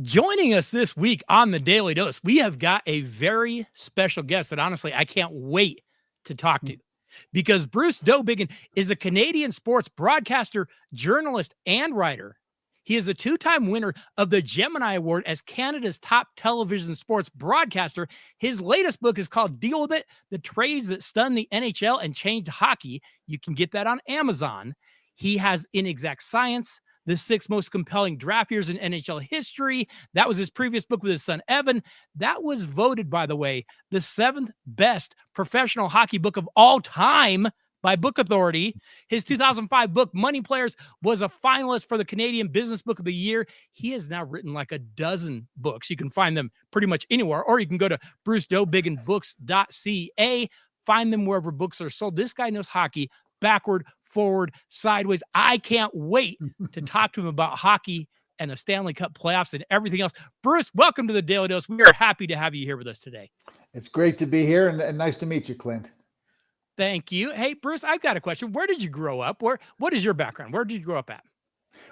Joining us this week on the Daily Dose, we have got a very special guest that honestly I can't wait to talk to, because Bruce Dowbiggin is a Canadian sports broadcaster, journalist, and writer. He is a two-time winner of the Gemini Award as Canada's top television sports broadcaster. His latest book is called Deal With It: The Trades That Stunned the NHL and Changed Hockey. You can get that on Amazon. He has Inexact Science, the 6 most compelling draft years in NHL history. That was his previous book with his son, Evan. That was voted, by the way, the 7th best professional hockey book of all time by Book Authority. His 2005 book, Money Players, was a finalist for the Canadian Business Book of the Year. He has now written like a dozen books. You can find them pretty much anywhere, or you can go to brucedowbigginbooks.ca. Find them wherever books are sold. This guy knows hockey backward, forward, sideways. I can't wait to talk to him about hockey and the Stanley Cup playoffs and everything else. Bruce, welcome to the Daily Dose. We are happy to have you here with us today. It's great to be here, and nice to meet you, Clint. Thank you. Hey, Bruce, I've got a question. Where did you grow up? What is your background? Where did you grow up at?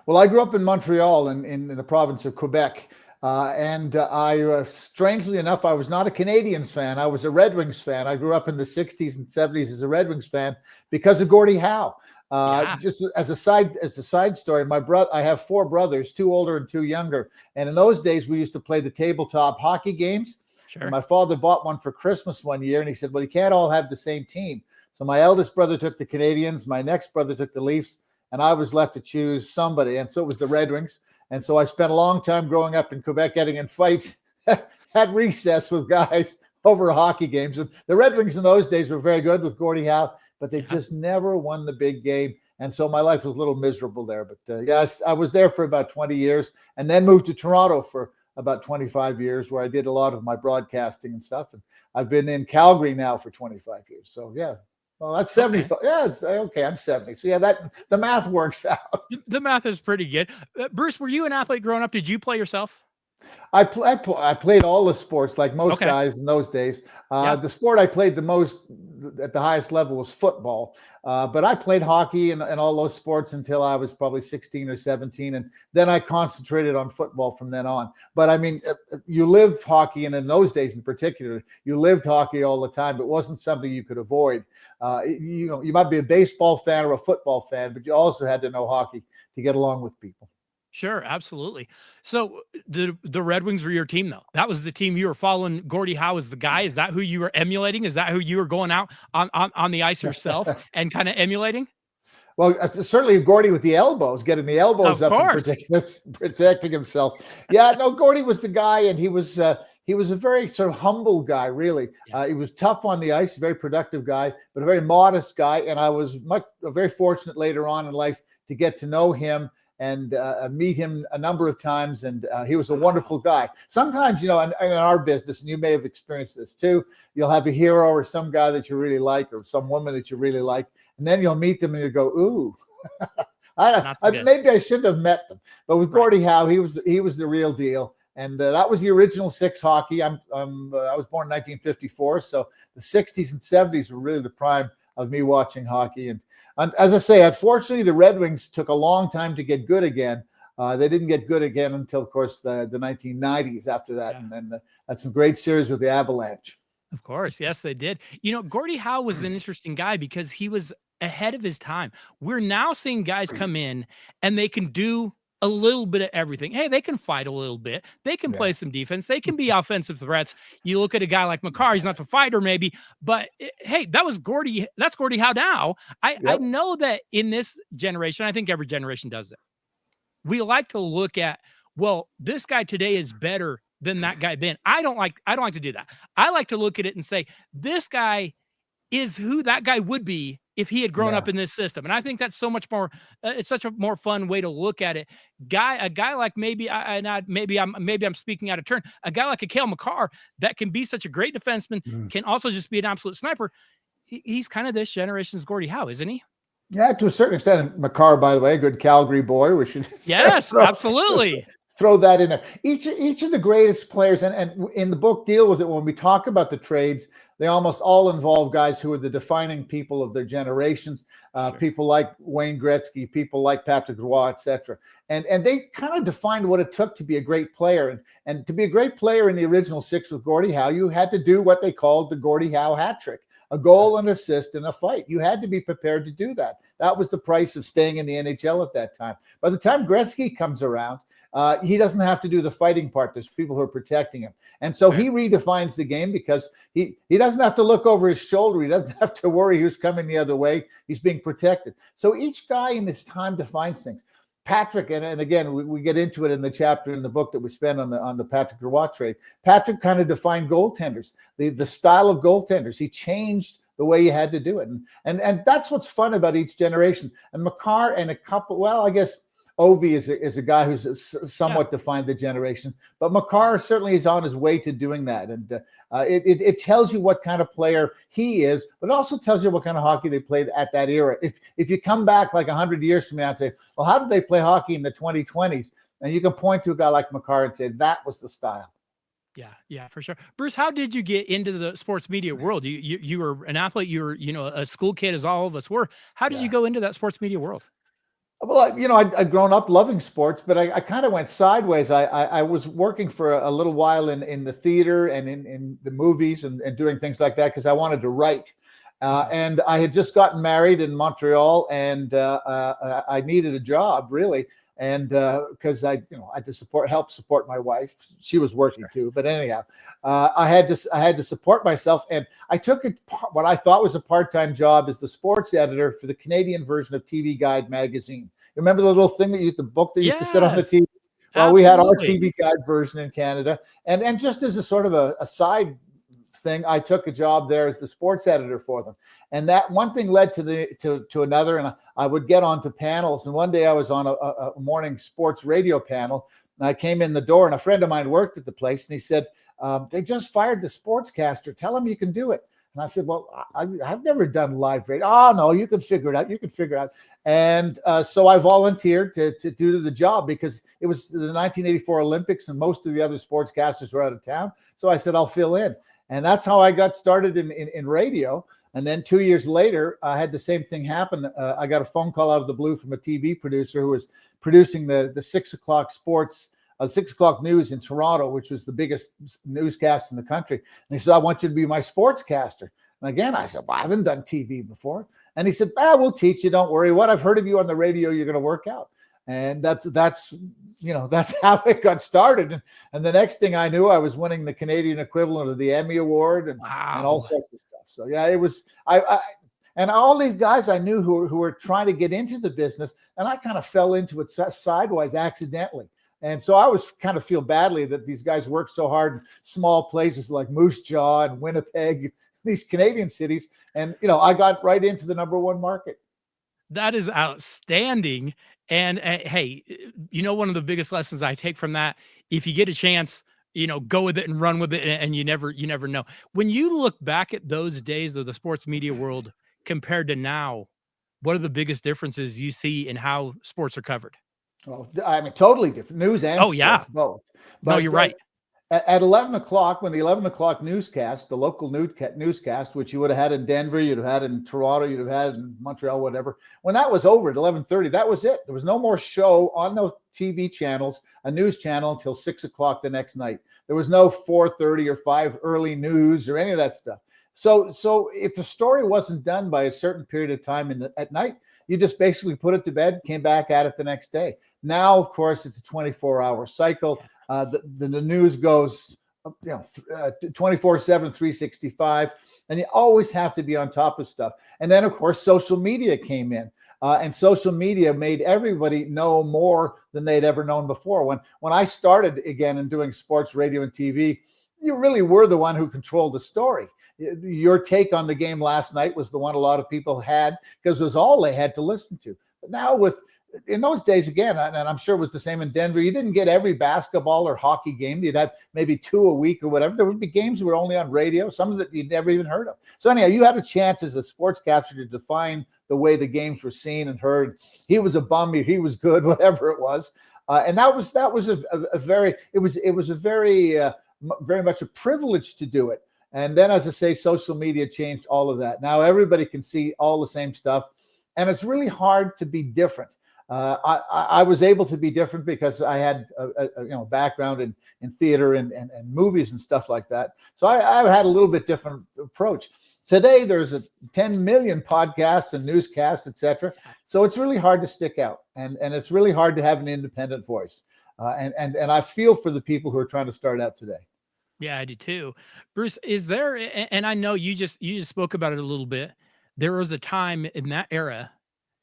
Well, I grew up in Montreal in the province of Quebec. I strangely enough, I was not a Canadiens fan. I was a Red Wings fan. I grew up in the 60s and 70s as a Red Wings fan because of Gordie Howe. Just as a side story, I have 4 brothers, 2 older and 2 younger. And in those days, we used to play the tabletop hockey games. Sure. And my father bought one for Christmas one year, and he said, well, you can't all have the same team. So my eldest brother took the Canadiens, my next brother took the Leafs, and I was left to choose somebody. And so it was the Red Wings. And so I spent a long time growing up in Quebec getting in fights at recess with guys over hockey games. And the Red Wings in those days were very good with Gordie Howe, but they just never won the big game. And so my life was a little miserable there. But yes, I was there for about 20 years and then moved to Toronto for about 25 years, where I did a lot of my broadcasting and stuff. And I've been in Calgary now for 25 years. So yeah. Well, that's 75. Okay. Yeah, it's okay. I'm 70. So yeah, the math works out. The math is pretty good. Bruce, were you an athlete growing up? Did you play yourself? I played all the sports like most guys in those days. The sport I played the most at the highest level was football. But I played hockey and all those sports until I was probably 16 or 17. And then I concentrated on football from then on. But I mean, you lived hockey, and in those days in particular, you lived hockey all the time. It wasn't something you could avoid. You might be a baseball fan or a football fan, but you also had to know hockey to get along with people. Sure, absolutely. So the Red Wings were your team, though. That was the team you were following. Gordie Howe as the guy. Is that who you were emulating? Is that who you were going out on the ice yourself and kind of emulating? Well, certainly Gordie with the elbows, getting the elbows up and protecting himself. Yeah, no, Gordie was the guy, and he was a very sort of humble guy, really. Yeah. He was tough on the ice, a very productive guy, but a very modest guy. And I was very fortunate later on in life to get to know him and meet him a number of times. And he was a wonderful guy. Sometimes, in our business, and you may have experienced this too, you'll have a hero or some guy that you really like, or some woman that you really like. And then you'll meet them and you go, ooh, maybe I shouldn't have met them. But with Gordie Howe, he was the real deal. And that was the original 6 hockey. I was born in 1954. So the 60s and 70s were really the prime of me watching hockey. And as I say, unfortunately, the Red Wings took a long time to get good again. They didn't get good again until, of course, the 1990s after that. Yeah. And then had some great series with the Avalanche. Of course. Yes, they did. Gordie Howe was an interesting guy because he was ahead of his time. We're now seeing guys come in and they can do a little bit of everything. Hey, they can fight a little bit. They can play some defense. They can be offensive threats. You look at a guy like Makar, he's not the fighter maybe, but hey, that's Gordie Howe now. I know that in this generation, I think every generation does it. We like to look at, well, this guy today is better than that guy then. I don't like to do that. I like to look at it and say, this guy is who that guy would be if he had grown up in this system. And I think that's so much more, it's such a more fun way to look at it. A guy like maybe I'm speaking out of turn, a guy like a Cale Makar that can be such a great defenseman, can also just be an absolute sniper. He's kind of this generation's Gordie Howe, isn't he? Yeah, to a certain extent. Makar, by the way, a good Calgary boy. We should absolutely throw that in there. Each of the greatest players, and in the book deal with it when we talk about the trades, they almost all involve guys who are the defining people of their generations. Sure. People like Wayne Gretzky, people like Patrick Roy, etc. And they kind of defined what it took to be a great player. And to be a great player in the original six with Gordie Howe, you had to do what they called the Gordie Howe hat trick: a goal, an assist, and a fight. You had to be prepared to do that. That was the price of staying in the NHL at that time. By the time Gretzky comes around, he doesn't have to do the fighting part. There's people who are protecting him. And so he redefines the game because he doesn't have to look over his shoulder. He doesn't have to worry who's coming the other way. He's being protected. So each guy in this time defines things. Patrick, and again, we get into it in the chapter in the book that we spent on the Patrick Roy trade. Patrick kind of defined goaltenders, the style of goaltenders. He changed the way you had to do it. And that's what's fun about each generation. And Makar and a couple, well, I guess Ovi is a guy who's somewhat defined the generation, but Makar certainly is on his way to doing that. And it tells you what kind of player he is, but it also tells you what kind of hockey they played at that era. If you come back like 100 years from now and say, well, how did they play hockey in the 2020s? And you can point to a guy like Makar and say, that was the style. Yeah, for sure. Bruce, how did you get into the sports media world? You were an athlete, you were, a school kid as all of us were. How did you go into that sports media world? Well, I'd grown up loving sports, but I kind of went sideways. I was working for a little while in the theater and in the movies and doing things like that because I wanted to write. And I had just gotten married in Montreal, and I needed a job, really. And because I had to help support my wife. She was working too. But anyhow, I had to support myself. And I took what I thought was a part-time job as the sports editor for the Canadian version of TV Guide magazine. You remember the little thing the book that used to sit on the TV? Well, we had our TV Guide version in Canada. And just as a sort of a side thing, I took a job there as the sports editor for them. And that one thing led to another, and I would get onto panels. And one day I was on a morning sports radio panel, and I came in the door, and a friend of mine worked at the place, and he said, they just fired the sportscaster. Tell him you can do it. And I said, well, I've never done live radio. Oh, no, you can figure it out. You can figure it out. And so I volunteered to do the job because it was the 1984 Olympics, and most of the other sportscasters were out of town. So I said, I'll fill in. And that's how I got started in radio. And then 2 years later, I had the same thing happen. I got a phone call out of the blue from a TV producer who was producing the 6 o'clock sports, 6 o'clock news in Toronto, which was the biggest newscast in the country. And he said, I want you to be my sportscaster. And again, I said, well, I haven't done TV before. And he said, we'll teach you. Don't worry. What I've heard of you on the radio, you're going to work out. And that's how it got started. And the next thing I knew, I was winning the Canadian equivalent of the Emmy Award and all sorts of stuff. So yeah, it was and all these guys I knew who were trying to get into the business, and I kind of fell into it sideways accidentally. And so I was kind of feel badly that these guys worked so hard in small places like Moose Jaw and Winnipeg, these Canadian cities, and I got right into the number one market. That is outstanding. And hey, one of the biggest lessons I take from that, if you get a chance, go with it and run with it. And you never know. When you look back at those days of the sports media world compared to now, what are the biggest differences you see in how sports are covered? Well, I mean, totally different. News and sports, both. But no, you're right. At 11 o'clock, when the 11 o'clock newscast, the local newscast, which you would have had in Denver, you'd have had in Toronto, you'd have had in Montreal, whatever. When that was over at 11:30, that was it. There was no more show on those TV channels, a news channel, until 6 o'clock the next night. There was no 4:30 or 5 early news or any of that stuff. So if the story wasn't done by a certain period of time at night, you just basically put it to bed, came back at it the next day. Now, of course, it's a 24-hour cycle. The news goes 24/7, 365, and you always have to be on top of stuff. And then, of course, social media came in, and social media made everybody know more than they'd ever known before. When I started again in doing sports radio and TV, you really were the one who controlled the story. Your take on the game last night was the one a lot of people had because it was all they had to listen to. But now in those days, again, and I'm sure it was the same in Denver, you didn't get every basketball or hockey game. You'd have maybe 2 a week or whatever. There would be games that were only on radio, some of that you'd never even heard of. So anyhow, you had a chance as a sportscaster to define the way the games were seen and heard. He was a bum, he was good, whatever it was. And that was a very very much a privilege to do it. And then, as I say, social media changed all of that. Now everybody can see all the same stuff, and it's really hard to be different. I was able to be different because I had a background in theater and movies and stuff like that. So I had a little bit different approach. Today, there's 10 million podcasts and newscasts, etc. So it's really hard to stick out, and it's really hard to have an independent voice. And I feel for the people who are trying to start out today. Yeah, I do too. Bruce, is there, and I know you just spoke about it a little bit. There was a time in that era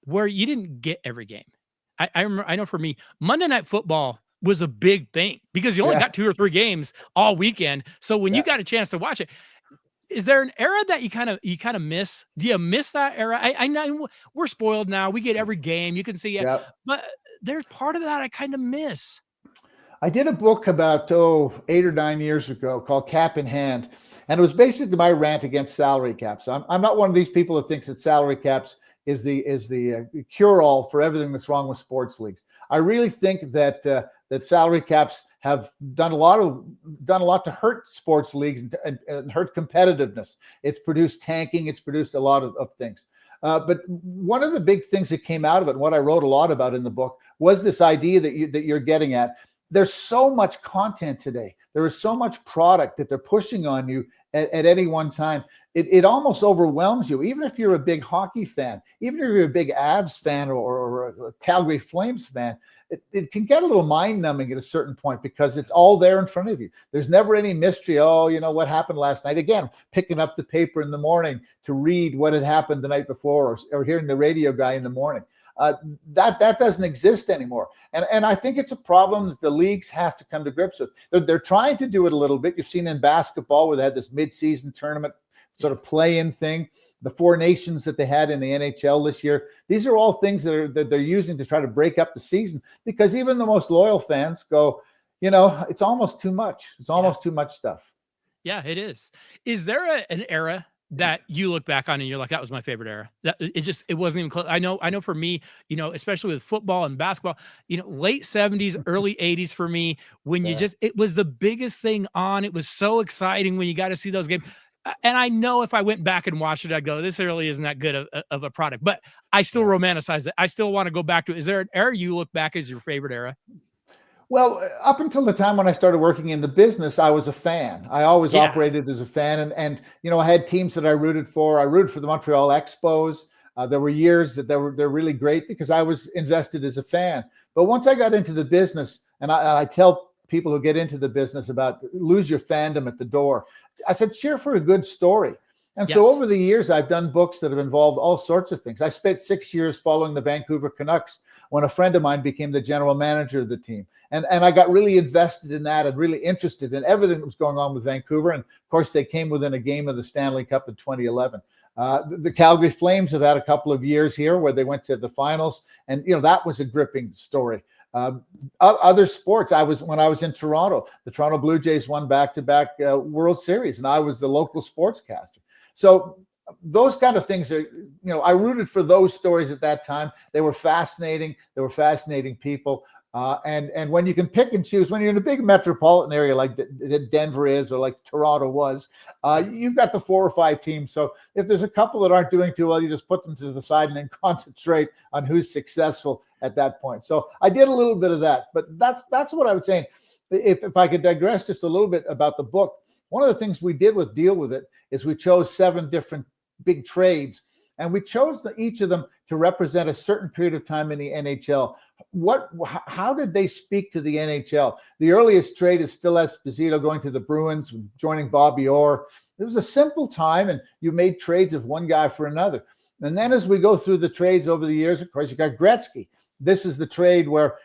where you didn't get every game. I remember, I know for me, Monday Night Football was a big thing because you only got 2 or 3 games all weekend. So when you got a chance to watch it, is there an era that you kind of miss? Do you miss that era? I know we're spoiled now. We get every game. You can see it, but there's part of that I kind of miss. I did a book about 8 or 9 years ago called Cap in Hand, and it was basically my rant against salary caps. I'm not one of these people that thinks that salary caps is the cure-all for everything that's wrong with sports leagues. I really think that that salary caps have done a lot to hurt sports leagues and hurt competitiveness. It's produced tanking. It's produced a lot of things. But one of the big things that came out of it, and what I wrote a lot about in the book, was this idea that you're getting at. There's so much content today. There is so much product that they're pushing on you at any one time. It almost overwhelms you. Even if you're a big hockey fan, even if you're a big Avs fan or a Calgary Flames fan, it can get a little mind-numbing at a certain point because it's all there in front of you. There's never any mystery. Oh, what happened last night? Again, picking up the paper in the morning to read what had happened the night before, or hearing the radio guy in the morning. That doesn't exist anymore. And I think it's a problem that the leagues have to come to grips with. They're trying to do it a little bit. You've seen in basketball where they had this mid-season tournament sort of play-in thing, the 4 nations that they had in the NHL this year. These are all things that they're using to try to break up the season, because even the most loyal fans go, it's almost too much. It's almost too much stuff. Yeah, it is. Is there an era that you look back on and you're like, that was my favorite era? That it wasn't even close. I know for me, especially with football and basketball, late 70s, early 80s for me, when it was the biggest thing on. It was so exciting when you got to see those games. And I know if I went back and watched it, I'd go, this really isn't that good of a product, but I still romanticize it. I still want to go back to it. Is there an era you look back as your favorite era? Well, up until the time when I started working in the business, I was a fan. I always operated as a fan. And I had teams that I rooted for. I rooted for the Montreal Expos. There were years that they're really great because I was invested as a fan. But once I got into the business, and I tell people who get into the business about lose your fandom at the door, I said, cheer for a good story. And so over the years, I've done books that have involved all sorts of things. I spent 6 years following the Vancouver Canucks when a friend of mine became the general manager of the team. And I got really invested in that and really interested in everything that was going on with Vancouver. And of course, they came within a game of the Stanley Cup in 2011. The Calgary Flames have had a couple of years here where they went to the finals. And, that was a gripping story. Other sports, when I was in Toronto, the Toronto Blue Jays won back-to-back World Series, and I was the local sportscaster. So those kind of things are, I rooted for those stories at that time. They were fascinating. They were fascinating people. And when you can pick and choose, when you're in a big metropolitan area like Denver is, or like Toronto was, you've got the 4 or 5 teams. So if there's a couple that aren't doing too well, you just put them to the side and then concentrate on who's successful at that point. So I did a little bit of that, but that's what I would say. If I could digress just a little bit about the book, one of the things we did deal with it is we chose 7 different big trades, and we chose each of them to represent a certain period of time in the NHL. How did they speak to the NHL? The earliest trade is Phil Esposito going to the Bruins, joining Bobby Orr. It was a simple time, and you made trades of one guy for another. And then as we go through the trades over the years, of course, you got Gretzky. This is the trade where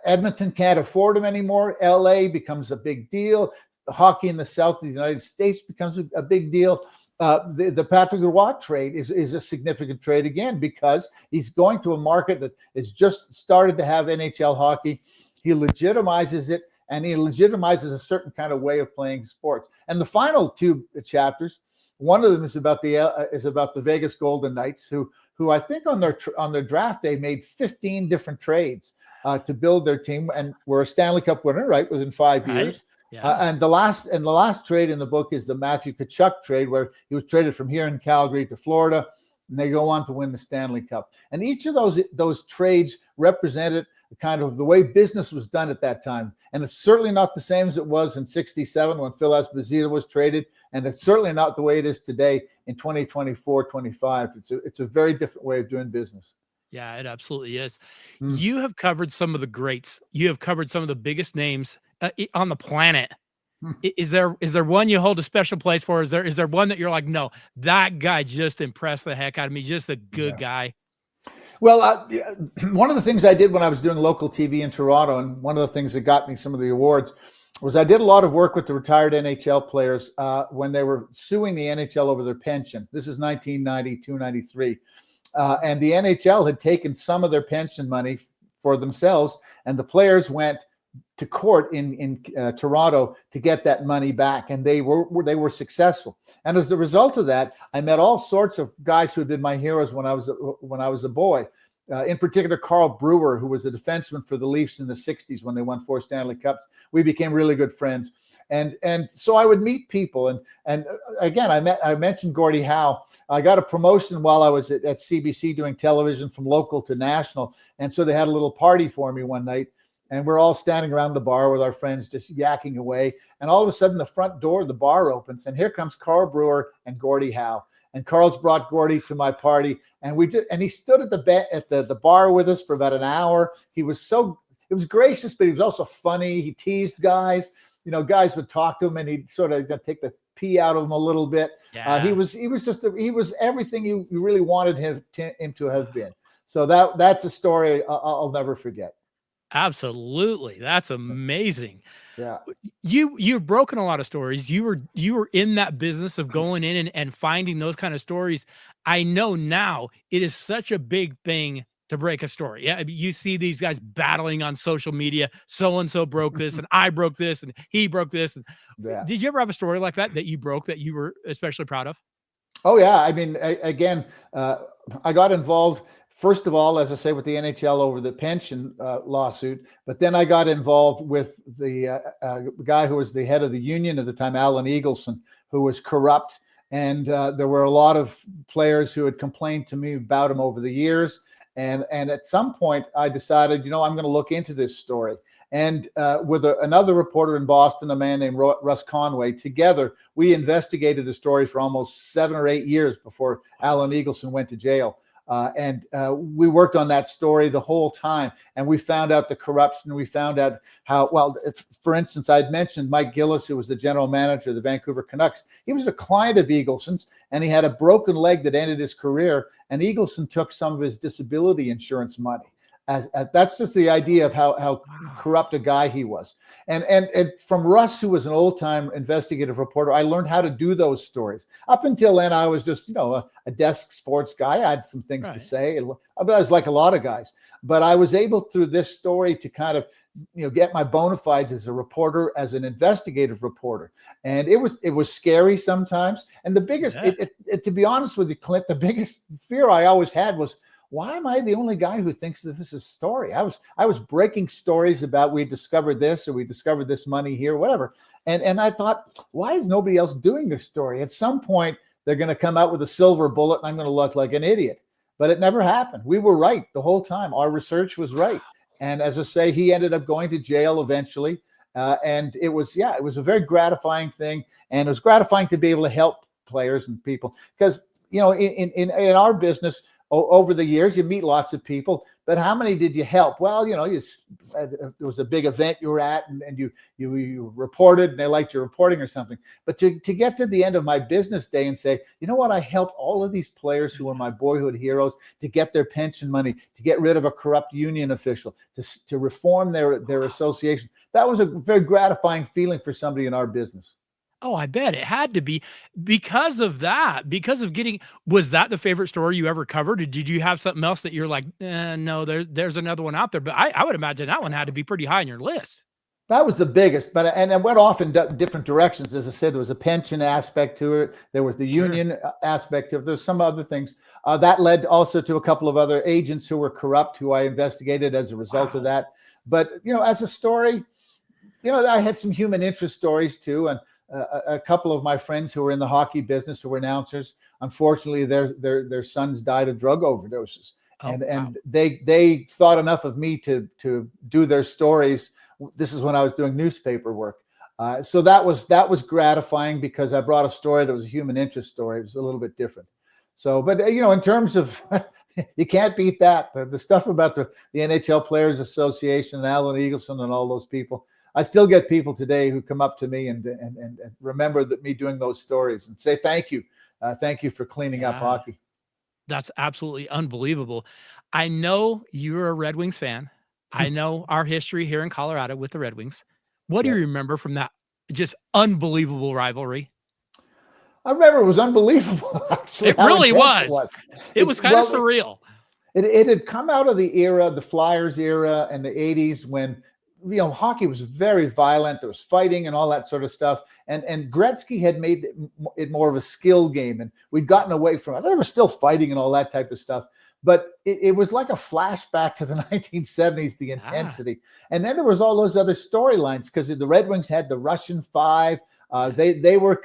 Edmonton can't afford him anymore. LA becomes a big deal. Hockey in the South of the United States becomes a big deal. The Patrick Roy trade is a significant trade again, because he's going to a market that has just started to have NHL hockey. He legitimizes it, and he legitimizes a certain kind of way of playing sports. And the final 2 chapters, one of them is about the Vegas Golden Knights, who I think on their draft day made 15 different trades. to build their team, and were a Stanley Cup winner, right, within 5 Right. years. Yeah. And the last trade in the book is the Matthew Tkachuk trade, where he was traded from here in Calgary to Florida, and they go on to win the Stanley Cup. And each of those trades represented kind of the way business was done at that time. And it's certainly not the same as it was in '67 when Phil Esposito was traded. And it's certainly not the way it is today in 2024, 25. It's a very different way of doing business. Yeah, it absolutely is. Mm. You have covered some of the greats. You have covered some of the biggest names on the planet. Is there one you hold a special place for? Is there one that you're like, no, that guy just impressed the heck out of me, just a good guy? Well, one of the things I did when I was doing local TV in Toronto, and one of the things that got me some of the awards, was I did a lot of work with the retired NHL players when they were suing the NHL over their pension. This is 1992, 93. And the NHL had taken some of their pension money for themselves, and the players went to court in Toronto to get that money back, and they were successful. And as a result of that, I met all sorts of guys who had been my heroes when I was a boy. In particular, Carl Brewer, who was a defenseman for the Leafs in the '60s when they won 4 Stanley Cups. We became really good friends, and so I would meet people. And again, I mentioned Gordie Howe. I got a promotion while I was at CBC doing television from local to national, and so they had a little party for me one night. And we're all standing around the bar with our friends, just yakking away. And all of a sudden, the front door of the bar opens, and here comes Carl Brewer and Gordie Howe. And Carl's brought Gordie to my party, and he stood at the bar with us for about an hour. He was gracious, but he was also funny. He teased guys. Guys would talk to him, and he'd sort of take the pee out of them a little bit. Yeah. He was everything you really wanted him to have been. So that's a story I'll never forget. Absolutely. That's amazing. Yeah. You've broken a lot of stories. You were in that business of going in and finding those kind of stories. I know now it is such a big thing to break a story. Yeah. You see these guys battling on social media. So-and-so broke this, and I broke this, and he broke this. And Yeah. Did you ever have a story like that you broke that you were especially proud of? Oh yeah. I mean, I got involved, first of all, as I say, with the NHL over the pension lawsuit, but then I got involved with the guy who was the head of the union at the time, Alan Eagleson, who was corrupt. And there were a lot of players who had complained to me about him over the years. And at some point, I decided, I'm going to look into this story. And with another reporter in Boston, a man named Russ Conway, together, we investigated the story for almost 7 or 8 years before Alan Eagleson went to jail. And we worked on that story the whole time, and we found out the corruption. We found out how, for instance, I'd mentioned Mike Gillis, who was the general manager of the Vancouver Canucks. He was a client of Eagleson's, and he had a broken leg that ended his career, and Eagleson took some of his disability insurance money. That's just the idea of how corrupt a guy he was. And from Russ, who was an old-time investigative reporter, I learned how to do those stories. Up until then, I was just, a desk sports guy. I had some things to say. I was like a lot of guys. But I was able, through this story, to kind of, get my bona fides as a reporter, as an investigative reporter. And it was scary sometimes. And the biggest, to be honest with you, Clint, the biggest fear I always had was, why am I the only guy who thinks that this is a story? I was breaking stories about, we discovered this, or we discovered this money here, whatever. And I thought, why is nobody else doing this story? At some point, they're going to come out with a silver bullet, and I'm going to look like an idiot. But it never happened. We were right the whole time. Our research was right. And as I say, he ended up going to jail eventually. And it was a very gratifying thing. And it was gratifying to be able to help players and people. Because, in our business, over the years, you meet lots of people, but how many did you help? Well, there was a big event you were at, and you reported, and they liked your reporting or something. But to get to the end of my business day and say, you know what, I helped all of these players who were my boyhood heroes to get their pension money, to get rid of a corrupt union official, to reform their association. That was a very gratifying feeling for somebody in our business. Oh, I bet it had to be because of that, was that the favorite story you ever covered? Or did you have something else that you're like, no, there's another one out there, but I would imagine that one had to be pretty high on your list. That was the biggest, and it went off in different directions. As I said, there was a pension aspect to it. There was the union aspect of it. There's some other things. That led also to a couple of other agents who were corrupt, who I investigated as a result of that. But, as a story, I had some human interest stories too. And a couple of my friends who were in the hockey business, who were announcers, unfortunately, their sons died of drug overdoses. Oh, wow. And they thought enough of me to do their stories. This is when I was doing newspaper work. So that was gratifying, because I brought a story that was a human interest story. It was a little bit different. So, but in terms of, you can't beat that. The stuff about the NHL Players Association and Alan Eagleson and all those people. I still get people today who come up to me and remember me doing those stories and say, thank you. Thank you for cleaning up hockey. That's absolutely unbelievable. I know you're a Red Wings fan. I know our history here in Colorado with the Red Wings. What do you remember from that just unbelievable rivalry? I remember it was unbelievable. Actually, it really was. It was kind of surreal. It had come out of the era, the Flyers era, and the 80s, when hockey was very violent. There was fighting and all that sort of stuff. And Gretzky had made it more of a skill game, and we'd gotten away from it. There was still fighting and all that type of stuff. But it was like a flashback to the 1970s, the intensity. And then there was all those other storylines, because the Red Wings had the Russian Five. They were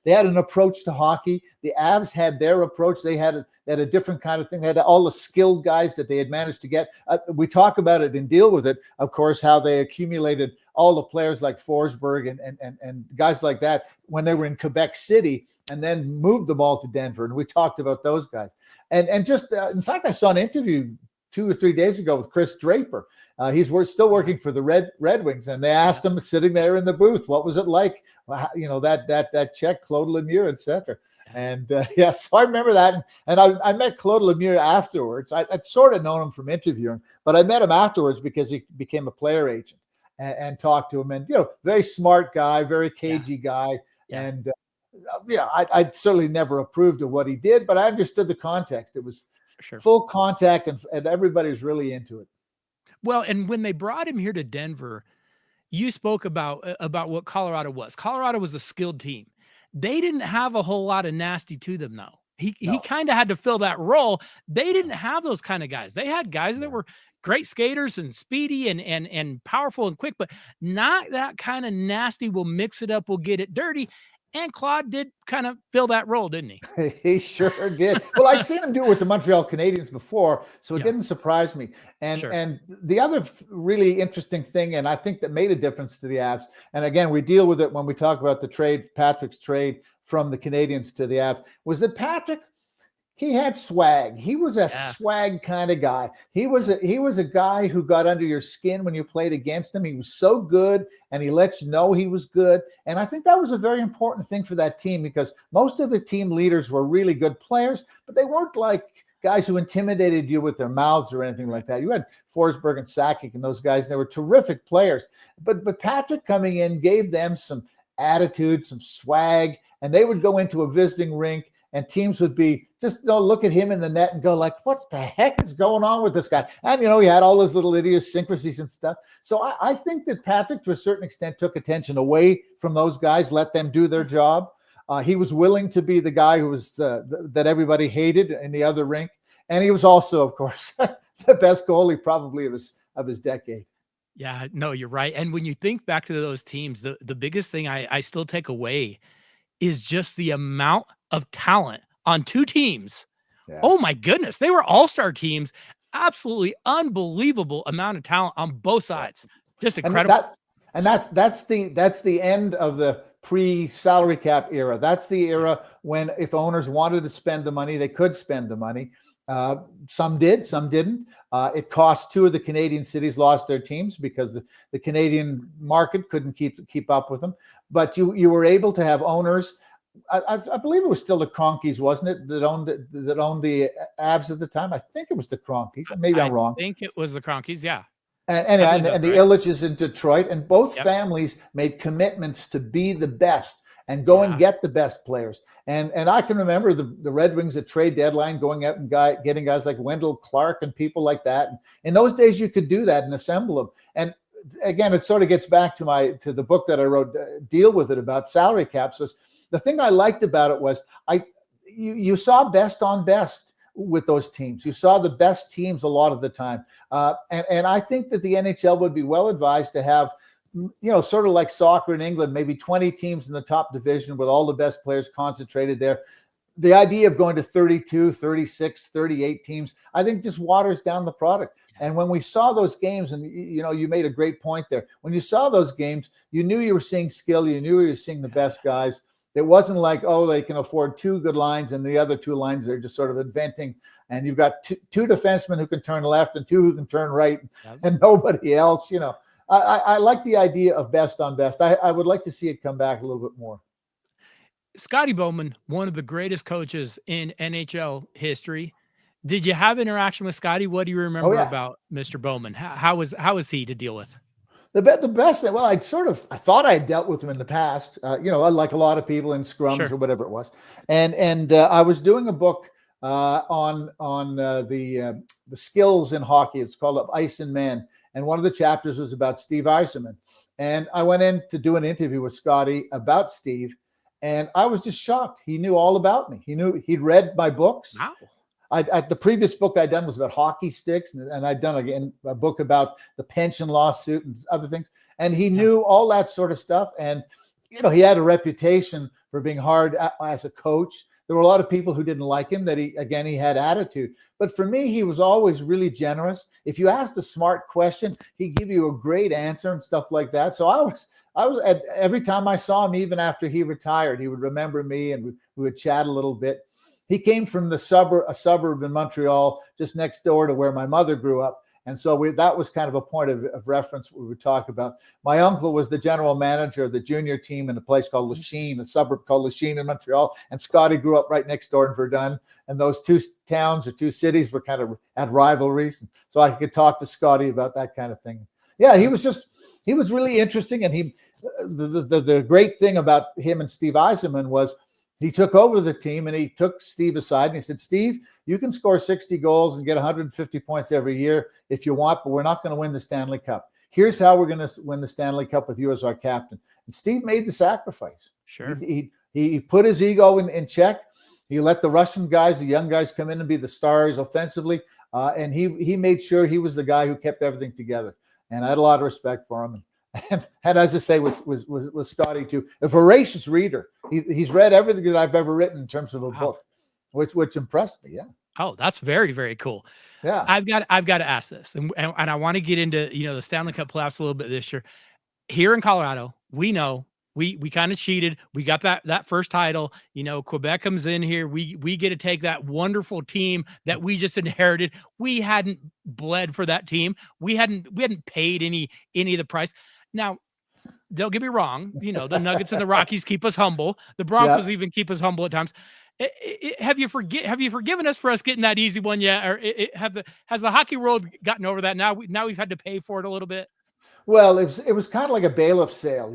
they had an approach to hockey. The Avs had their approach. They had a different kind of thing. They had all the skilled guys that they had managed to get. We talk about it and deal with it, of course, how they accumulated all the players like Forsberg and guys like that when they were in Quebec City, and then moved them all to Denver. And we talked about those guys. And just, in fact, I saw an interview 2 or 3 days ago with Chris Draper. He's still working for the Red Wings, and they asked him, sitting there in the booth, what was it like? That Czech, Claude Lemieux, etc. And so I remember that. And I met Claude Lemieux afterwards. I'd sort of known him from interviewing, but I met him afterwards because he became a player agent, and talked to him. And very smart guy, very cagey guy, and. I certainly never approved of what he did, but I understood the context. It was full contact, and everybody was really into it. Well, and when they brought him here to Denver, you spoke about what Colorado was. Colorado was a skilled team. They didn't have a whole lot of nasty to them, though. He kind of had to fill that role. They didn't have those kind of guys. They had guys that were great skaters and speedy and powerful and quick, but not that kind of nasty. We'll mix it up. We'll get it dirty. And Claude did kind of fill that role, didn't he? He sure did. Well, I'd seen him do it with the Montreal Canadiens before, so it didn't surprise me. And the other really interesting thing, and I think that made a difference to the Avs, and again, we deal with it when we talk about the trade, Patrick's trade from the Canadiens to the Avs, was that Patrick, he had swag. He was a swag kind of guy. He was a guy who got under your skin when you played against him. He was so good, and he let you know he was good. And I think that was a very important thing for that team, because most of the team leaders were really good players, but they weren't like guys who intimidated you with their mouths or anything like that. You had Forsberg and Sakic and those guys, and they were terrific players. But Patrick coming in gave them some attitude, some swag, and they would go into a visiting rink, and teams would be just look at him in the net and go like, what the heck is going on with this guy? And, he had all his little idiosyncrasies and stuff. So I think that Patrick, to a certain extent, took attention away from those guys, let them do their job. He was willing to be the guy who was that everybody hated in the other rink. And he was also, of course, the best goalie probably of his decade. Yeah, no, you're right. And when you think back to those teams, the biggest thing I still take away is just the amount of talent on two teams. Yeah. Oh my goodness. They were all-star teams. Absolutely unbelievable amount of talent on both sides. Just incredible. And that's the end of the pre-salary cap era. That's the era when if owners wanted to spend the money, they could spend the money. Some did, some didn't. It cost two of the Canadian cities lost their teams because the Canadian market couldn't keep up with them. But you were able to have owners. I believe it was still the Cronkies, wasn't it, that owned the Avs at the time? I think it was the Cronkies. Maybe I'm wrong. I think it was the Cronkies, yeah. And the Illiches in Detroit, and both families made commitments to be the best and go and get the best players. And I can remember the Red Wings at trade deadline going out and getting guys like Wendell Clark and people like that. And in those days, you could do that and assemble them. And again, it sort of gets back to the book that I wrote, Deal With It, about salary caps. Was the thing I liked about it was you saw best on best. with those teams. You saw the best teams a lot of the time. And I think that the NHL would be well advised to have, sort of like soccer in England, maybe 20 teams in the top division with all the best players concentrated there. The idea of going to 32, 36, 38 teams, I think just waters down the product. And when we saw those games, and you made a great point there, when you saw those games, you knew you were seeing skill, you knew you were seeing the best guys. It wasn't like, oh, they can afford 2 good lines and the other 2 lines they're just sort of inventing. And you've got two defensemen who can turn left and 2 who can turn right, and nobody else. I like the idea of best on best. I would like to see it come back a little bit more. Scotty Bowman, one of the greatest coaches in NHL history. Did you have interaction with Scotty? What do you remember about Mr. Bowman? How was he to deal with? The best. Well, I thought I had dealt with him in the past. Like a lot of people in scrums or whatever it was. And I was doing a book on the skills in hockey. It's called Ice and Man, and one of the chapters was about Steve Yzerman. And I went in to do an interview with Scotty about Steve, and I was just shocked. He knew all about me. He'd read my books. Wow. The previous book I'd done was about hockey sticks, and I'd done again a book about the pension lawsuit and other things. And he knew all that sort of stuff. And he had a reputation for being hard as a coach. There were a lot of people who didn't like him. That he had attitude. But for me, he was always really generous. If you asked a smart question, he'd give you a great answer and stuff like that. So I was every time I saw him, even after he retired, he would remember me, and we would chat a little bit. He came from a suburb in Montreal, just next door to where my mother grew up. And so that was kind of a point of reference we would talk about. My uncle was the general manager of the junior team in a place called Lachine, a suburb called Lachine in Montreal. And Scotty grew up right next door in Verdun. And those 2 towns or 2 cities were kind of had rivalries. And so I could talk to Scotty about that kind of thing. Yeah, he was really interesting. And the great thing about him and Steve Yzerman was, he took over the team, and he took Steve aside, and he said, Steve, you can score 60 goals and get 150 points every year if you want, but we're not going to win the Stanley Cup. Here's how we're going to win the Stanley Cup with you as our captain. And Steve made the sacrifice. Sure. He put his ego in check. He let the Russian guys, the young guys, come in and be the stars offensively. And he made sure he was the guy who kept everything together. And I had a lot of respect for him. And as I say, with Scotty too, a voracious reader. He's read everything that I've ever written in terms of a book, which impressed me. Yeah. Oh, that's very, very cool. Yeah. I've got to ask this, and I want to get into the Stanley Cup playoffs a little bit this year. Here in Colorado, we know we kind of cheated. We got that first title. Quebec comes in here. We get to take that wonderful team that we just inherited. We hadn't bled for that team. We hadn't paid any of the price. Now, don't get me wrong. The Nuggets and the Rockies keep us humble. The Broncos even keep us humble at times. Have you forgiven us for us getting that easy one yet? Or has the hockey world gotten over that? Now we've had to pay for it a little bit. Well, it was kind of like a bailiff sale.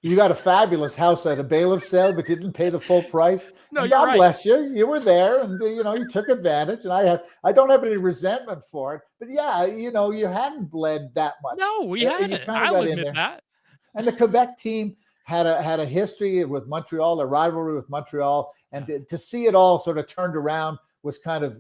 You got a fabulous house at a bailiff sale, but didn't pay the full price. No, and you're God right. bless you. You were there, and you took advantage. And I don't have any resentment for it. But yeah, you hadn't bled that much. No, we hadn't. I'll admit that. And the Quebec team had a history with Montreal, a rivalry with Montreal, and to see it all sort of turned around was kind of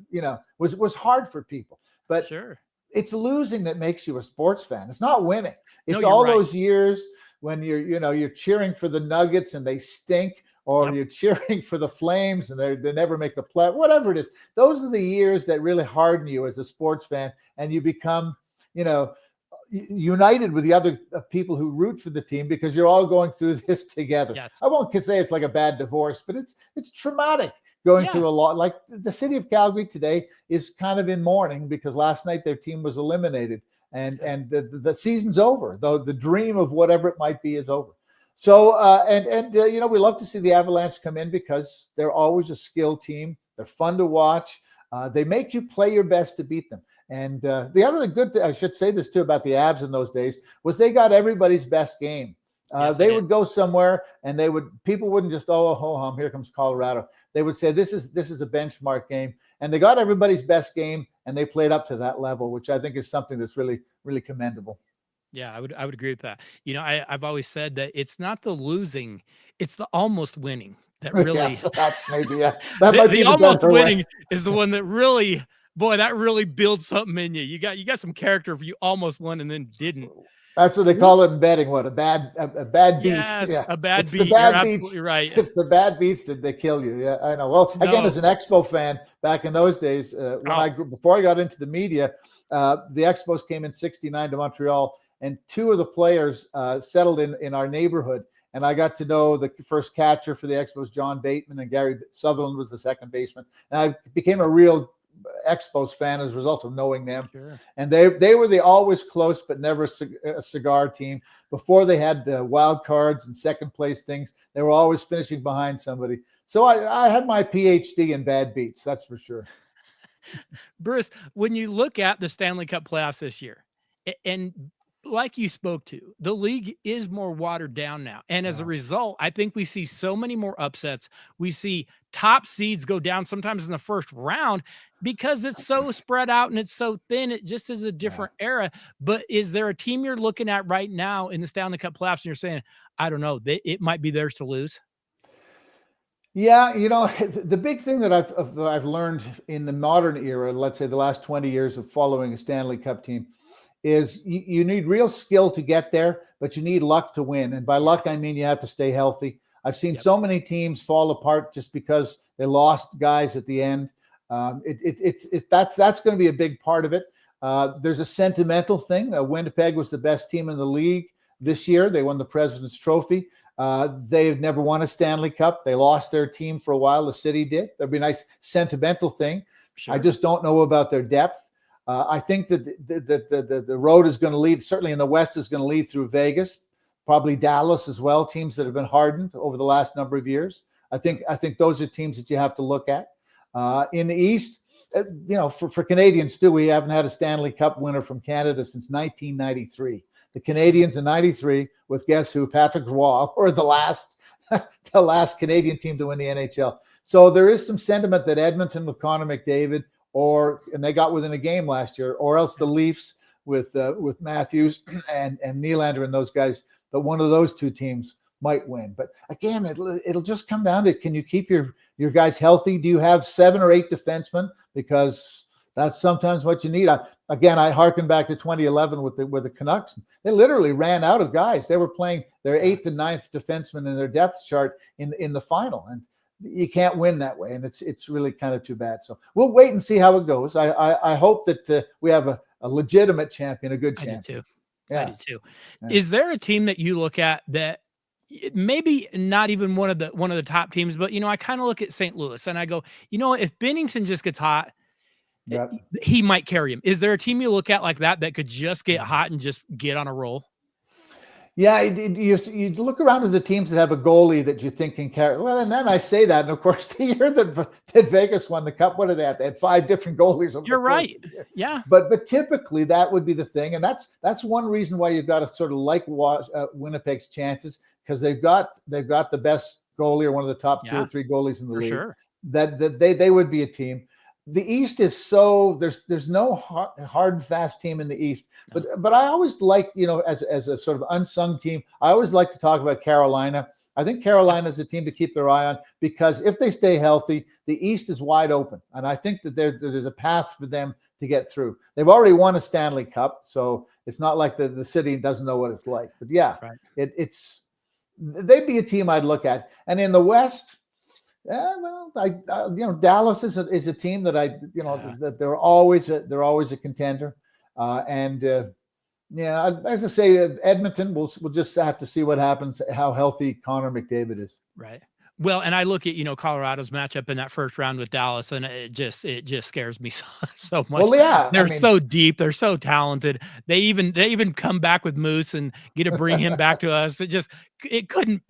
was hard for people. But sure, it's losing that makes you a sports fan. It's not winning. It's those years when you're cheering for the Nuggets and they stink, or you're cheering for the Flames and they never make the play, whatever it is. Those are the years that really harden you as a sports fan, and you become, united with the other people who root for the team because you're all going through this together. Yes. I won't say it's like a bad divorce, but it's traumatic going through a lot. Like the city of Calgary today is kind of in mourning because last night their team was eliminated. And the season's over, though the dream of whatever it might be is over. So we love to see the Avalanche come in because they're always a skilled team. They're fun to watch. They make you play your best to beat them. And the other good thing, I should say this too about the Avs in those days, was they got everybody's best game. They would go somewhere and people wouldn't just, here comes Colorado. They would say, this is a benchmark game. And they got everybody's best game and they played up to that level, which I think is something that's really, really commendable. Yeah, I would agree with that. I've always said that it's not the losing, it's the almost winning. that really Yes, that's maybe that might be the the almost better way. winning is the one that really, boy, that really builds something in you. You got some character if you almost won and then didn't. That's what they call it in betting. What a bad beat. Yes, Yeah, a bad it's the beat. You're bad beats. absolutely right. It's the bad beats that they kill you. Yeah, I know. Well, again, No. as an Expo fan back in those days, before I got into the media, the Expos came in '69 to Montreal, and two of the players settled in our neighborhood. And I got to know the first catcher for the Expos, John Bateman, and Gary Sutherland was the second baseman. And I became a real Expos fan as a result of knowing them. Sure. And they were the always close but never a cigar team. Before they had wild cards and second place things, they were always finishing behind somebody. So I had my PhD in bad beats, that's for sure. Bruce, when you look at the Stanley Cup playoffs this year, and like you spoke to, the league is more watered down now. And as a result, I think we see so many more upsets. We see top seeds go down sometimes in the first round because it's so spread out and it's so thin. It just is a different era. But is there a team you're looking at right now in the Stanley Cup playoffs and you're saying, I don't know, it might be theirs to lose? Yeah, the big thing that I've learned in the modern era, let's say the last 20 years of following a Stanley Cup team, is you need real skill to get there, but you need luck to win. And by luck, I mean you have to stay healthy. I've seen so many teams fall apart just because they lost guys at the end. That's going to be a big part of it. There's a sentimental thing. Winnipeg was the best team in the league this year. They won the President's Trophy. They've never won a Stanley Cup. They lost their team for a while. The city did. That'd be a nice sentimental thing. Sure. I just don't know about their depth. I think that the road is going to lead, certainly in the West, is going to lead through Vegas, probably Dallas as well, teams that have been hardened over the last number of years. I think those are teams that you have to look at. In the East, for Canadians too, we haven't had a Stanley Cup winner from Canada since 1993. The Canadians in 93 with guess who? Patrick Roy, or the last Canadian team to win the NHL. So there is some sentiment that Edmonton with Connor McDavid, and they got within a game last year, or else the Leafs with Matthews and Nylander and those guys, that one of those two teams might win. But again, it'll just come down to, can you keep your guys healthy? Do you have 7 or 8 defensemen? Because that's sometimes what you need. I harken back to 2011 with the Canucks. They literally ran out of guys. They were playing their 8th and 9th defenseman in their depth chart in the final, and you can't win that way, and it's really kind of too bad. So we'll wait and see how it goes. I hope that we have a legitimate champion, a good champion. I do too. Yeah. I do too. Yeah. Is there a team that you look at that maybe not even one of the top teams, but I kind of look at St. Louis and I go, if Binnington just gets hot, he might carry him. Is there a team you look at like that could just get hot and just get on a roll? Yeah, you look around at the teams that have a goalie that you think can carry. Well, and then I say that, and of course, the year that Vegas won the Cup, what did they have? They had 5 different goalies. You're right. Yeah, but typically that would be the thing, and that's one reason why you've got to sort of like Winnipeg's chances, because they've got the best goalie or one of the top 2 or 3 goalies in the league. Sure. That they would be a team. The East is so there's no hard and fast team in the East, but I always like, as a sort of unsung team, I always like to talk about Carolina. I think Carolina is a team to keep their eye on, because if they stay healthy, the East is wide open, and I think that there's a path for them to get through. They've already won a Stanley Cup, so it's not like the city doesn't know what it's like. But yeah, right. They'd be a team I'd look at. And in the West, Dallas is a team that that they're always a contender, as I say, Edmonton, we'll just have to see what happens, how healthy Connor McDavid is. Right. Well, and I look at Colorado's matchup in that first round with Dallas, and it just scares me so much. Well, yeah, they're so deep, they're so talented. They even come back with Moose and get to bring him back to us. It couldn't.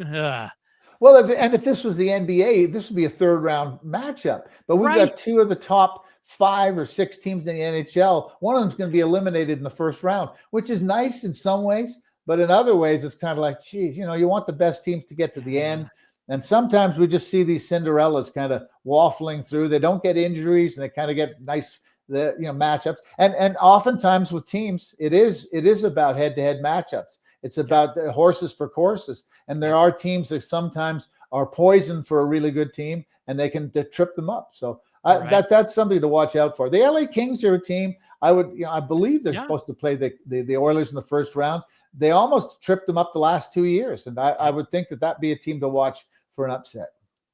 Well, if this was the NBA, this would be a 3rd round matchup. But we've got 2 of the top 5 or 6 teams in the NHL. One of them's going to be eliminated in the first round, which is nice in some ways, but in other ways, it's kind of like, geez, you want the best teams to get to the end. And sometimes we just see these Cinderellas kind of waffling through. They don't get injuries, and they kind of get nice matchups. And oftentimes with teams, it is about head-to-head matchups. It's about horses for courses. And there are teams that sometimes are poison for a really good team, and they can trip them up. So Right. that's something to watch out for. The LA Kings are a team I believe they're Yeah. supposed to play the Oilers in the first round. They almost tripped them up the last 2 years, and I would think that'd be a team to watch for an upset.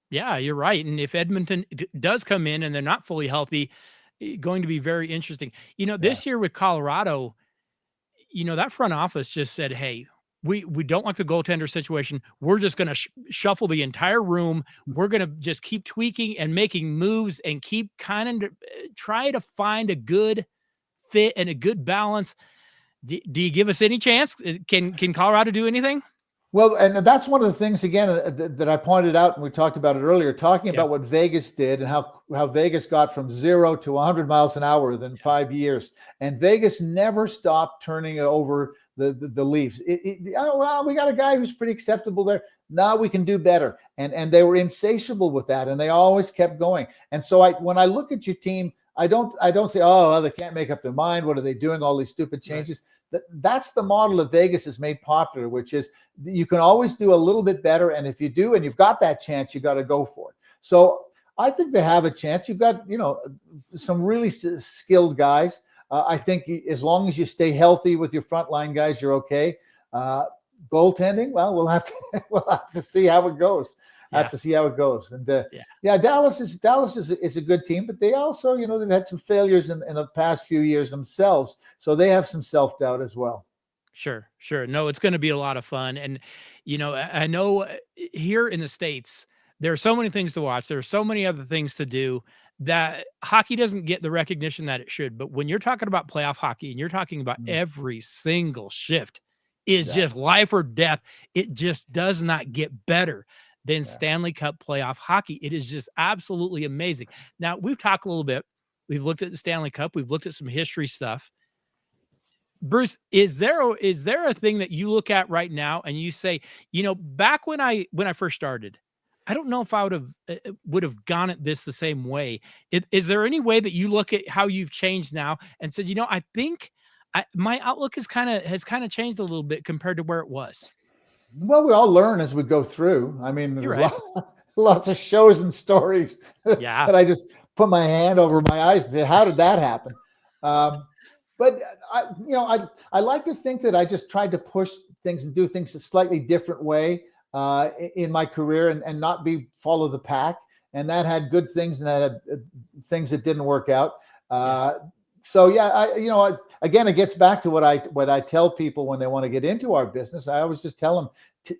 Yeah, you're right. And if Edmonton does come in and they're not fully healthy, going to be very interesting. Yeah. This year with Colorado, that front office just said, "Hey, we don't like the goaltender situation. We're just going to shuffle the entire room. We're going to just keep tweaking and making moves and keep kind of try to find a good fit and a good balance." Do you give us any chance? Can Colorado do anything? Well, and that's one of the things again that I pointed out, and we talked about it earlier, talking Yeah. about what Vegas did and how Vegas got from 0 to 100 miles an hour within 5 years, and Vegas never stopped turning over the Leafs. Oh, well, we got a guy who's pretty acceptable there. Now we can do better, and they were insatiable with that, and they always kept going. And so when I look at your team, I don't say, oh, well, they can't make up their mind. What are they doing? All these stupid changes. Right. That's the model that Vegas has made popular, which is you can always do a little bit better. And if you do, and you've got that chance, you got to go for it. So I think they have a chance. You've got, some really skilled guys. I think as long as you stay healthy with your frontline guys, you're okay. Goaltending, well, we'll have to see how it goes. Have to see how it goes. And Dallas is a good team, but they also, they've had some failures in the past few years themselves. So they have some self-doubt as well. Sure. No, it's going to be a lot of fun. And, I know here in the States, there are so many things to watch. There are so many other things to do that hockey doesn't get the recognition that it should. But when you're talking about playoff hockey and you're talking about every single shift is just life or death, it just does not get better than Stanley Cup playoff hockey. It is just absolutely amazing. Now, we've talked a little bit. We've looked at the Stanley Cup. We've looked at some history stuff. Bruce, is there a thing that you look at right now and you say, back when I first started, I don't know if I would have gone at this the same way. Is there any way that you look at how you've changed now and said, I think my outlook has kind of changed a little bit compared to where it was? Well, we all learn as we go through. I mean, You're right. Lots of shows and stories that I just put my hand over my eyes and say, how did that happen? But I like to think that I just tried to push things and do things a slightly different way in my career and not follow the pack. And that had good things and that had things that didn't work out. So again, it gets back to what I tell people when they want to get into our business. I always just tell them,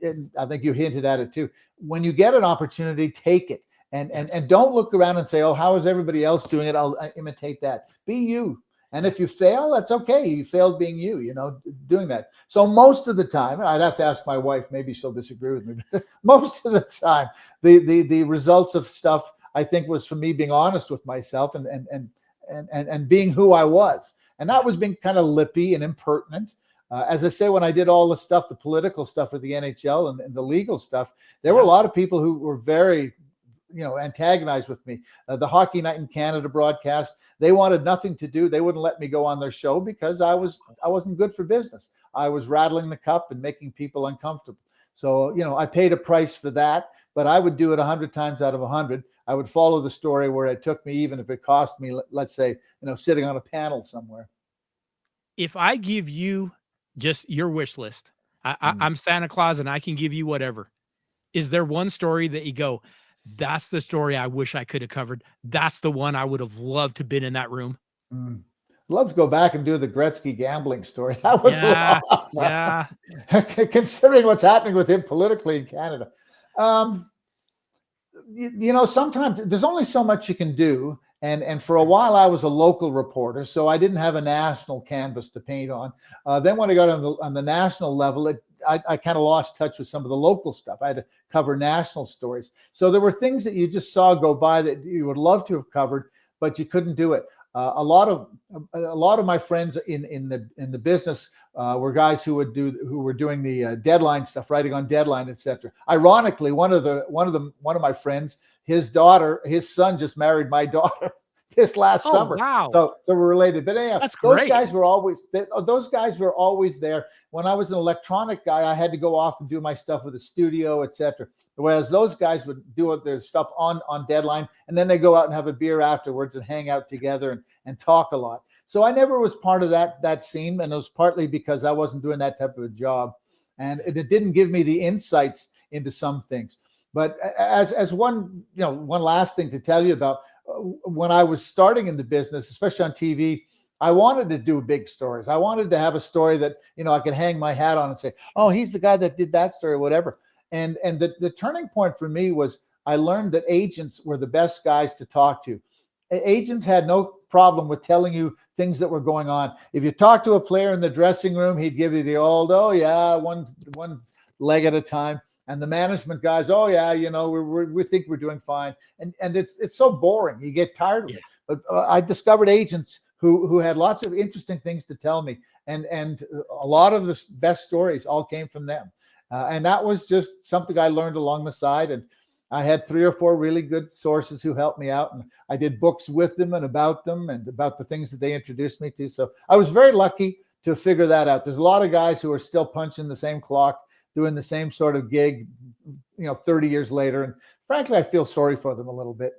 and I think you hinted at it too. When you get an opportunity, take it, and don't look around and say, "Oh, how is everybody else doing it? I'll imitate that." Be you. And if you fail, that's okay. You failed being you, doing that. So most of the time, I'd have to ask my wife, maybe she'll disagree with me. But most of the time, the results of stuff, I think, was from me being honest with myself and being who I was. And that was being kind of lippy and impertinent. As I say, when I did all the stuff, the political stuff with the NHL and the legal stuff, there were a lot of people who were very antagonized with me. The Hockey Night in Canada broadcast, they wanted nothing to do. They wouldn't let me go on their show because I wasn't good for business. I was rattling the cup and making people uncomfortable. So, I paid a price for that, but I would do it 100 times out of 100. I would follow the story where it took me, even if it cost me, let's say, sitting on a panel somewhere. If I give you just your wish list, I'm Santa Claus and I can give you whatever. Is there one story that you go, that's the story I wish I could have covered? That's the one I would have loved to have been in that room. Love to go back and do the Gretzky gambling story. That was a lot of fun. Considering what's happening with him politically in Canada. Sometimes there's only so much you can do. And for a while I was a local reporter, so I didn't have a national canvas to paint on. Then when I got on the national level, I kind of lost touch with some of the local stuff. I had to cover national stories. So there were things that you just saw go by that you would love to have covered, but you couldn't do it. A lot of my friends in the business were guys who were doing the deadline stuff, writing on Deadline, etc. Ironically, one of my friends, his son just married my daughter. this last Oh, summer. wow. So we're related. But anyhow, That's those great. guys were always there. When I was an electronic guy, I had to go off and do my stuff with the studio, etc. Whereas those guys would do their stuff on deadline, and then they go out and have a beer afterwards and hang out together and talk a lot. So I never was part of that scene, and it was partly because I wasn't doing that type of a job, and it didn't give me the insights into some things. But as one last thing to tell you about, when I was starting in the business, especially on TV, I wanted to do big stories. I wanted to have a story that I could hang my hat on and say, oh, he's the guy that did that story, or whatever. And the turning point for me was I learned that agents were the best guys to talk to. Agents had no problem with telling you things that were going on. If you talk to a player in the dressing room, he'd give you the old, oh yeah, one leg at a time. And the management guys, oh yeah, we think we're doing fine. And it's so boring. You get tired of it. But I discovered agents who had lots of interesting things to tell me. And a lot of the best stories all came from them. And that was just something I learned along the side. And I had 3 or 4 really good sources who helped me out. And I did books with them and about the things that they introduced me to. So I was very lucky to figure that out. There's a lot of guys who are still punching the same clock, doing the same sort of gig, 30 years later. And frankly, I feel sorry for them a little bit.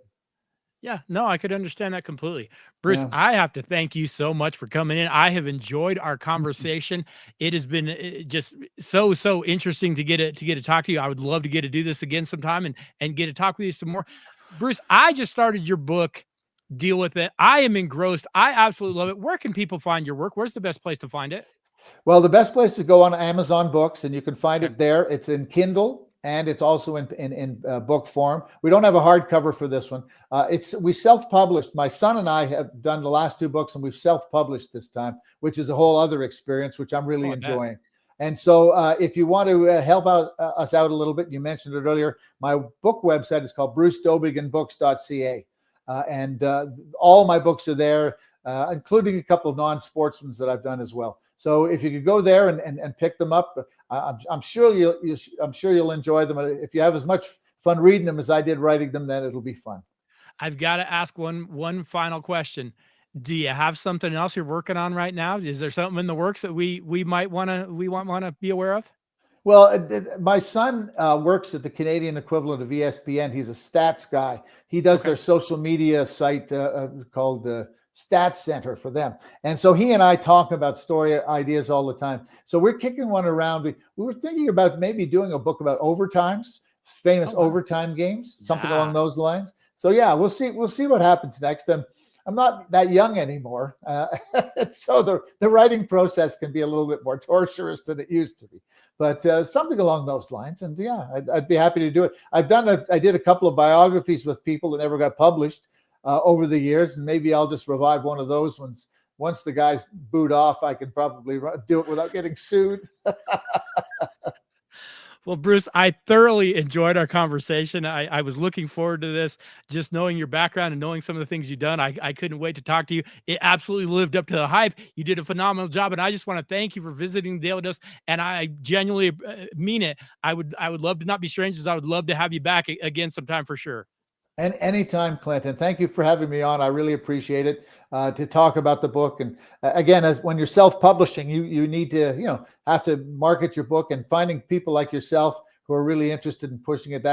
Yeah, no, I could understand that completely. Bruce, Yeah. I have to thank you so much for coming in. I have enjoyed our conversation. It has been just so interesting to get to talk to you. I would love to get to do this again sometime and get to talk with you some more. Bruce, I just started your book, Deal With It. I am engrossed. I absolutely love it. Where can people find your work? Where's the best place to find it? Well, the best place is to go on Amazon Books, and you can find it there. It's in Kindle, and it's also in book form. We don't have a hardcover for this one. We self-published. My son and I have done the last 2 books, and we've self-published this time, which is a whole other experience, which I'm really enjoying. And so if you want to help us out a little bit, you mentioned it earlier, my book website is called brucedowbigginbooks.ca. And all my books are there, including a couple of non-sportsmen that I've done as well. So if you could go there and pick them up, I'm sure you'll enjoy them. If you have as much fun reading them as I did writing them, then it'll be fun. I've got to ask one final question. Do you have something else you're working on right now? Is there something in the works that we might want to be aware of? Well, my son works at the Canadian equivalent of ESPN. He's a stats guy. He does their social media site called Stats Center for them. And so he and I talk about story ideas all the time. So we're kicking one around. We were thinking about maybe doing a book about overtimes, famous overtime games, something along those lines. So yeah, we'll see what happens next. I'm not that young anymore. So the writing process can be a little bit more torturous than it used to be, but something along those lines. And yeah, I'd be happy to do it. I did a couple of biographies with people that never got published over the years, and maybe I'll just revive one of those ones. Once the guys boot off, I can probably do it without getting sued. Well, Bruce, I thoroughly enjoyed our conversation. I was looking forward to this, just knowing your background and knowing some of the things you've done. I couldn't wait to talk to you. It absolutely lived up to the hype. You did a phenomenal job, and I just want to thank you for visiting Daly Dose. And I genuinely mean it. I would love to not be strangers. I would love to have you back again sometime for sure. And anytime, Clinton. Thank you for having me on. I really appreciate it to talk about the book. And again, when you're self-publishing, you need to have to market your book, and finding people like yourself who are really interested in pushing it.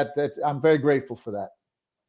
I'm very grateful for that.